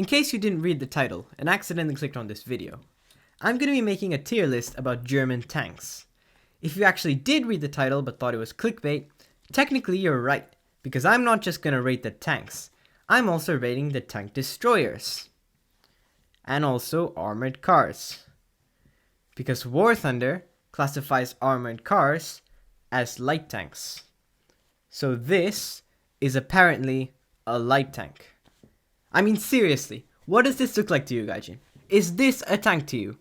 In case you didn't read the title and accidentally clicked on this video, I'm going to be making a tier list about German tanks. If you actually did read the title but thought it was clickbait, technically you're right, because I'm not just going to rate the tanks, I'm also rating the tank destroyers. And also armored cars. Because War Thunder classifies armored cars as light tanks. So this is apparently a light tank. I mean, seriously, what does this look like to you, Gaijin? Is this a tank to you?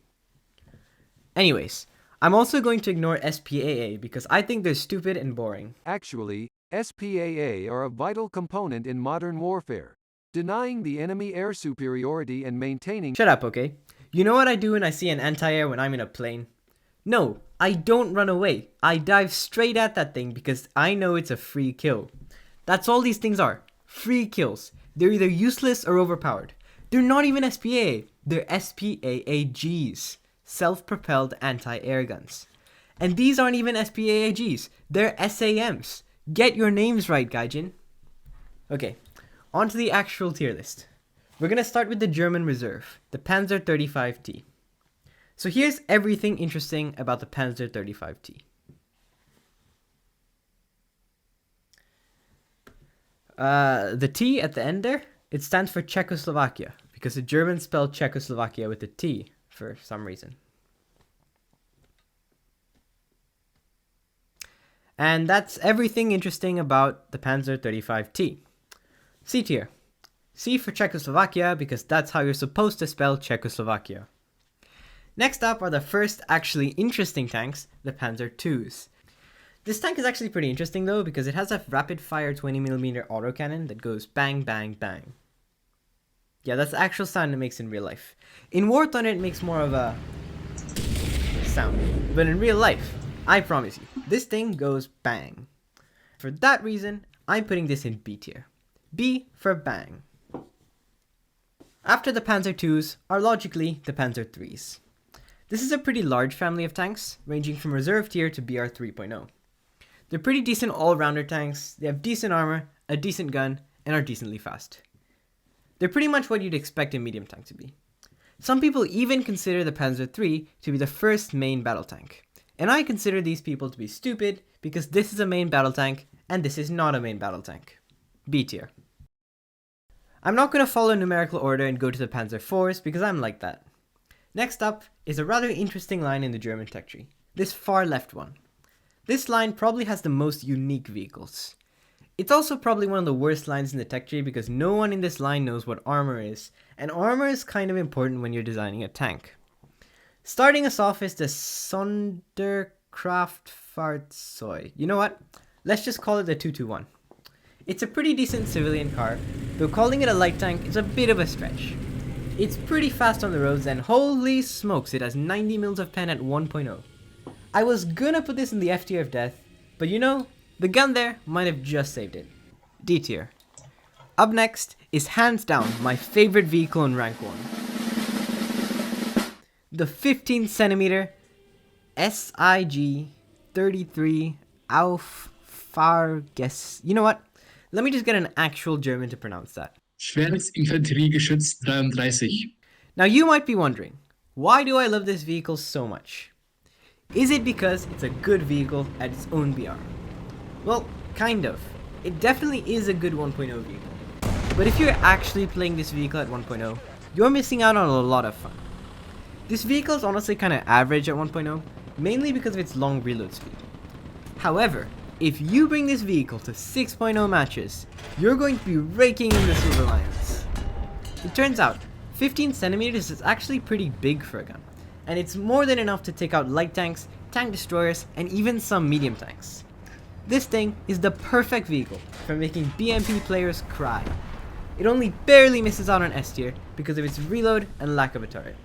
Anyways, I'm also going to ignore SPAA because I think they're stupid and boring. Actually, SPAA are a vital component in modern warfare, denying the enemy air superiority and maintaining— Shut up, okay? You know what I do when I see an anti-air when I'm in a plane? No, I don't run away. I dive straight at that thing because I know it's a free kill. That's all these things are. Free kills. They're either useless or overpowered. They're not even SPAA. They're SPAAGs. Self-propelled anti-air guns. And these aren't even SPAAGs. They're SAMs. Get your names right, Gaijin. Okay, on to the actual tier list. We're going to start with the German reserve, the Panzer 35T. So here's everything interesting about the Panzer 35T. The T at the end there, it stands for Czechoslovakia, because the Germans spelled Czechoslovakia with a T for some reason. And that's everything interesting about the Panzer 35T. C tier. C for Czechoslovakia, because that's how you're supposed to spell Czechoslovakia. Next up are the first actually interesting tanks, the Panzer IIs. This tank is actually pretty interesting though, because it has a rapid-fire 20mm autocannon that goes bang, bang, bang. Yeah, that's the actual sound it makes in real life. In War Thunder, it makes more of a sound, but in real life, I promise you, this thing goes bang. For that reason, I'm putting this in B tier. B for bang. After the Panzer IIs are logically the Panzer IIIs. This is a pretty large family of tanks, ranging from reserve tier to BR 3.0. They're pretty decent all-rounder tanks, they have decent armor, a decent gun, and are decently fast. They're pretty much what you'd expect a medium tank to be. Some people even consider the Panzer III to be the first main battle tank. And I consider these people to be stupid because this is a main battle tank and this is not a main battle tank. B tier. I'm not going to follow numerical order and go to the Panzer IVs because I'm like that. Next up is a rather interesting line in the German tech tree, this far left one. This line probably has the most unique vehicles. It's also probably one of the worst lines in the tech tree because no one in this line knows what armor is, and armor is kind of important when you're designing a tank. Starting us off is the Sonderkraftfahrzeug. You know what? Let's just call it the 221. It's a pretty decent civilian car, though calling it a light tank is a bit of a stretch. It's pretty fast on the roads and holy smokes, it has 90 mils of pen at 1.0. I was gonna put this in the F tier of death, but you know, the gun there might have just saved it. D tier. Up next is hands down my favorite vehicle in rank 1. The 15cm SIG 33 Auffahrges. You know what? Let me just get an actual German to pronounce that. Schweres Infanteriegeschütz 33. Now you might be wondering, why do I love this vehicle so much? Is it because it's a good vehicle at its own BR? Well, kind of. It definitely is a good 1.0 vehicle. But if you're actually playing this vehicle at 1.0, you're missing out on a lot of fun. This vehicle is honestly kind of average at 1.0, mainly because of its long reload speed. However, if you bring this vehicle to 6.0 matches, you're going to be raking in the silver lions. It turns out, 15cm is actually pretty big for a gun, and it's more than enough to take out light tanks, tank destroyers, and even some medium tanks. This thing is the perfect vehicle for making BMP players cry. It only barely misses out on S tier because of its reload and lack of a turret.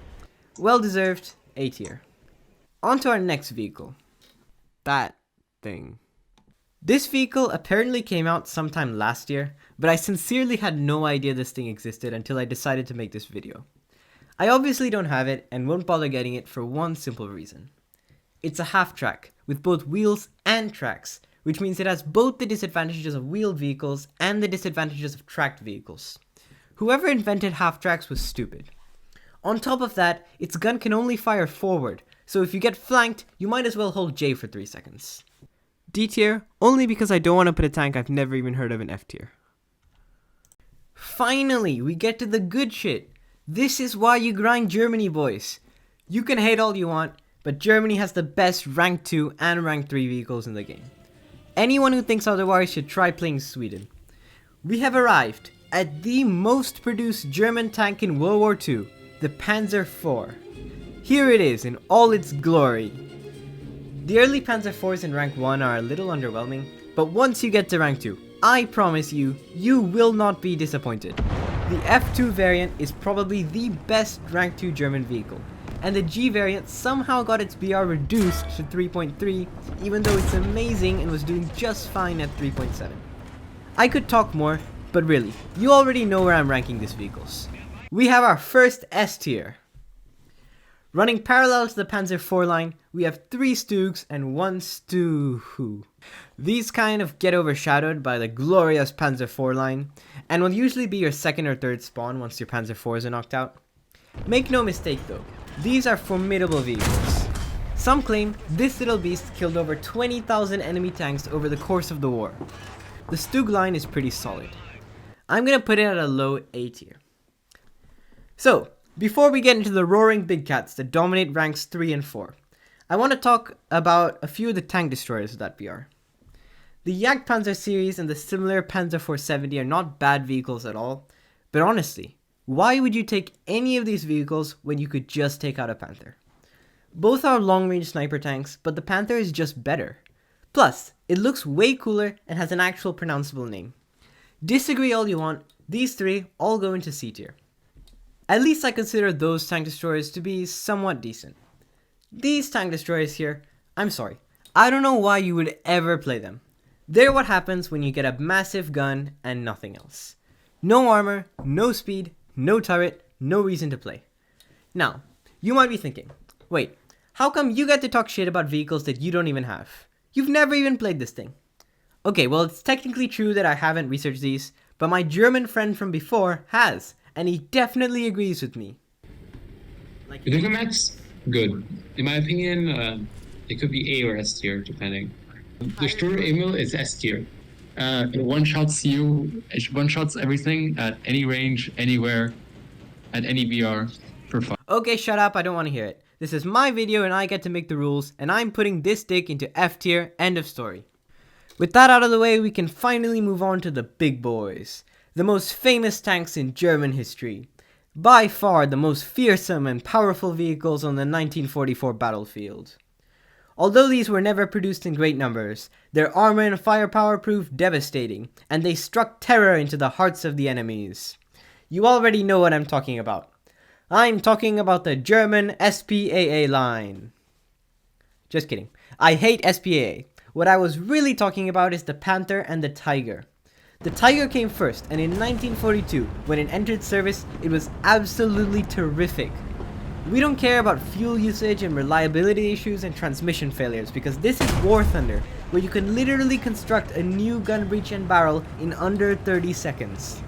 Well deserved A tier. On to our next vehicle. That thing. This vehicle apparently came out sometime last year, but I sincerely had no idea this thing existed until I decided to make this video. I obviously don't have it and won't bother getting it for one simple reason. It's a half-track with both wheels and tracks, which means it has both the disadvantages of wheeled vehicles and the disadvantages of tracked vehicles. Whoever invented half-tracks was stupid. On top of that, its gun can only fire forward, so if you get flanked, you might as well hold J for 3 seconds. D tier, only because I don't want to put a tank I've never even heard of in F tier. Finally, we get to the good shit. This is why you grind Germany, boys. You can hate all you want, but Germany has the best rank 2 and rank 3 vehicles in the game. Anyone who thinks otherwise should try playing Sweden. We have arrived at the most produced German tank in World War II, the Panzer IV. Here it is in all its glory. The early Panzer IVs in rank 1 are a little underwhelming, but once you get to rank 2, I promise you, you will not be disappointed. The F2 variant is probably the best rank 2 German vehicle, and the G variant somehow got its BR reduced to 3.3, even though it's amazing and was doing just fine at 3.7. I could talk more, but really, you already know where I'm ranking these vehicles. We have our first S tier. Running parallel to the Panzer IV line, we have 3 Stugs and 1 Stu. These kind of get overshadowed by the glorious Panzer IV line, and will usually be your second or third spawn once your Panzer IVs are knocked out. Make no mistake though, these are formidable vehicles. Some claim this little beast killed over 20,000 enemy tanks over the course of the war. The Stug line is pretty solid. I'm gonna put it at a low A tier. So, before we get into the roaring big cats that dominate ranks 3 and 4, I want to talk about a few of the tank destroyers of that BR. The Jagdpanzer series and the similar Panzer 470 are not bad vehicles at all, but honestly, why would you take any of these vehicles when you could just take out a Panther? Both are long-range sniper tanks, but the Panther is just better. Plus, it looks way cooler and has an actual pronounceable name. Disagree all you want, these 3 all go into C tier. At least I consider those tank destroyers to be somewhat decent. These tank destroyers here, I'm sorry, I don't know why you would ever play them. They're what happens when you get a massive gun and nothing else. No armor, no speed, no turret, no reason to play. Now, you might be thinking, wait, how come you get to talk shit about vehicles that you don't even have? You've never even played this thing. Okay, well it's technically true that I haven't researched these, but my German friend from before has. And he definitely agrees with me. The Diplomats, good. In my opinion, it could be A or S tier, depending. The Stur Emil is S tier. It one-shots you, it one-shots everything at any range, anywhere, at any VR, for fun. Okay, shut up, I don't want to hear it. This is my video and I get to make the rules, and I'm putting this dick into F tier, end of story. With that out of the way, we can finally move on to the big boys. The most famous tanks in German history. By far the most fearsome and powerful vehicles on the 1944 battlefield. Although these were never produced in great numbers, their armor and firepower proved devastating, and they struck terror into the hearts of the enemies. You already know what I'm talking about. I'm talking about the German SPAA line. Just kidding. I hate SPAA. What I was really talking about is the Panther and the Tiger. The Tiger came first, and in 1942, when it entered service, it was absolutely terrific. We don't care about fuel usage and reliability issues and transmission failures, because this is War Thunder, where you can literally construct a new gun breech and barrel in under 30 seconds.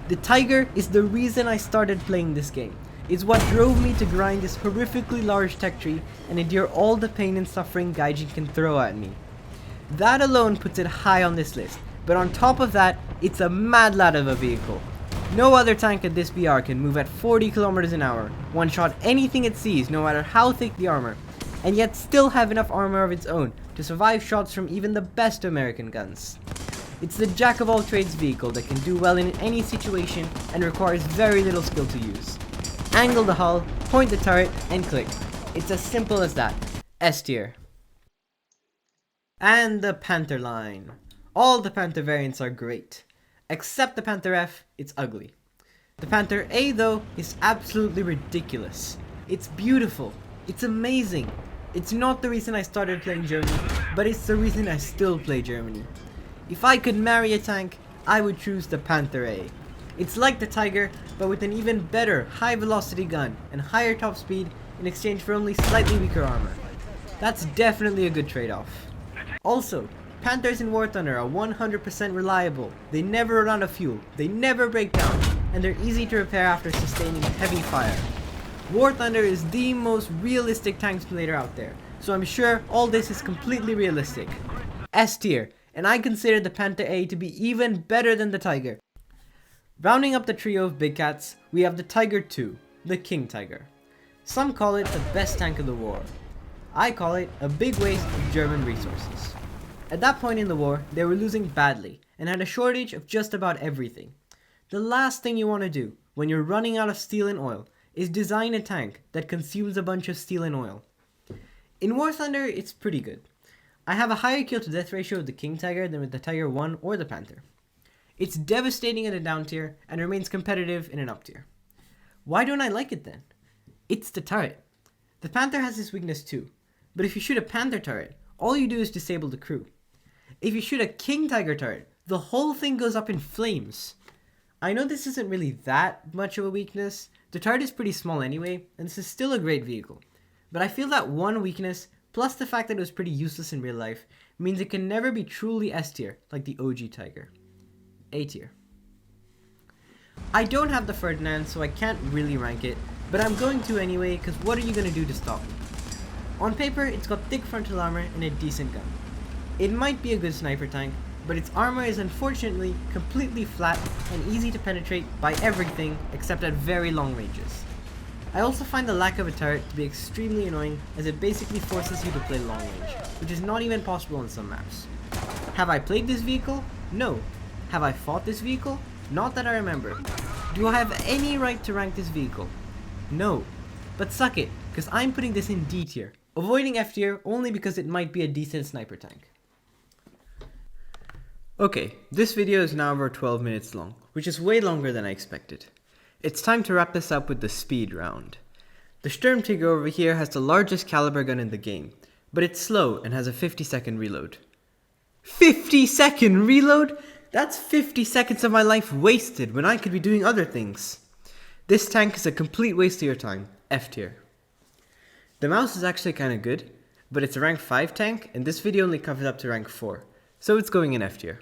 The Tiger is the reason I started playing this game. It's what drove me to grind this horrifically large tech tree and endure all the pain and suffering Gaijin can throw at me. That alone puts it high on this list. But on top of that, it's a mad lad of a vehicle. No other tank at this BR can move at 40 kilometers an hour, one-shot anything it sees no matter how thick the armor, and yet still have enough armor of its own to survive shots from even the best American guns. It's the jack-of-all-trades vehicle that can do well in any situation and requires very little skill to use. Angle the hull, point the turret, and click. It's as simple as that. S tier. And the Panther line. All the Panther variants are great, except the Panther F, it's ugly. The Panther A though is absolutely ridiculous. It's beautiful, it's amazing. It's not the reason I started playing Germany, but it's the reason I still play Germany. If I could marry a tank, I would choose the Panther A. It's like the Tiger, but with an even better high velocity gun and higher top speed in exchange for only slightly weaker armor. That's definitely a good trade-off. Also, Panthers in War Thunder are 100% reliable, they never run out of fuel, they never break down, and they're easy to repair after sustaining heavy fire. War Thunder is the most realistic tank simulator out there, so I'm sure all this is completely realistic. S tier, and I consider the Panther A to be even better than the Tiger. Rounding up the trio of big cats, we have the Tiger II, the King Tiger. Some call it the best tank of the war. I call it a big waste of German resources. At that point in the war, they were losing badly and had a shortage of just about everything. The last thing you want to do when you're running out of steel and oil is design a tank that consumes a bunch of steel and oil. In War Thunder, it's pretty good. I have a higher kill to death ratio with the King Tiger than with the Tiger I or the Panther. It's devastating in a down tier and remains competitive in an up tier. Why don't I like it then? It's the turret. The Panther has this weakness too, but if you shoot a Panther turret, all you do is disable the crew. If you shoot a King Tiger turret, the whole thing goes up in flames. I know this isn't really that much of a weakness, the turret is pretty small anyway, and this is still a great vehicle. But I feel that one weakness, plus the fact that it was pretty useless in real life, means it can never be truly S tier like the OG Tiger. A tier. I don't have the Ferdinand, so I can't really rank it, but I'm going to anyway, because what are you going to do to stop me? On paper, it's got thick frontal armor and a decent gun. It might be a good sniper tank, but its armor is unfortunately completely flat and easy to penetrate by everything except at very long ranges. I also find the lack of a turret to be extremely annoying, as it basically forces you to play long range, which is not even possible on some maps. Have I played this vehicle? No. Have I fought this vehicle? Not that I remember. Do I have any right to rank this vehicle? No. But suck it, because I'm putting this in D tier, avoiding F tier only because it might be a decent sniper tank. Okay, this video is now over 12 minutes long, which is way longer than I expected. It's time to wrap this up with the speed round. The Sturmtiger over here has the largest caliber gun in the game, but it's slow and has a 50-second reload. 50-second reload? That's 50 seconds of my life wasted when I could be doing other things. This tank is a complete waste of your time, F tier. The mouse is actually kinda good, but it's a rank 5 tank and this video only covers up to rank 4, so it's going in F tier.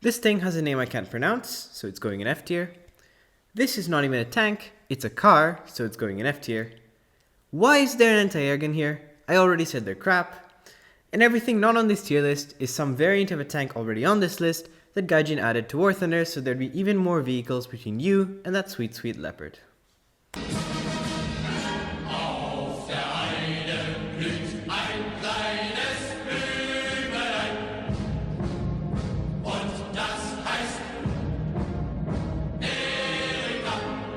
This thing has a name I can't pronounce, so it's going in F tier. This is not even a tank, it's a car, so it's going in F tier. Why is there an anti-air gun here? I already said they're crap. And everything not on this tier list is some variant of a tank already on this list that Gaijin added to War Thunder, so there'd be even more vehicles between you and that sweet Leopard.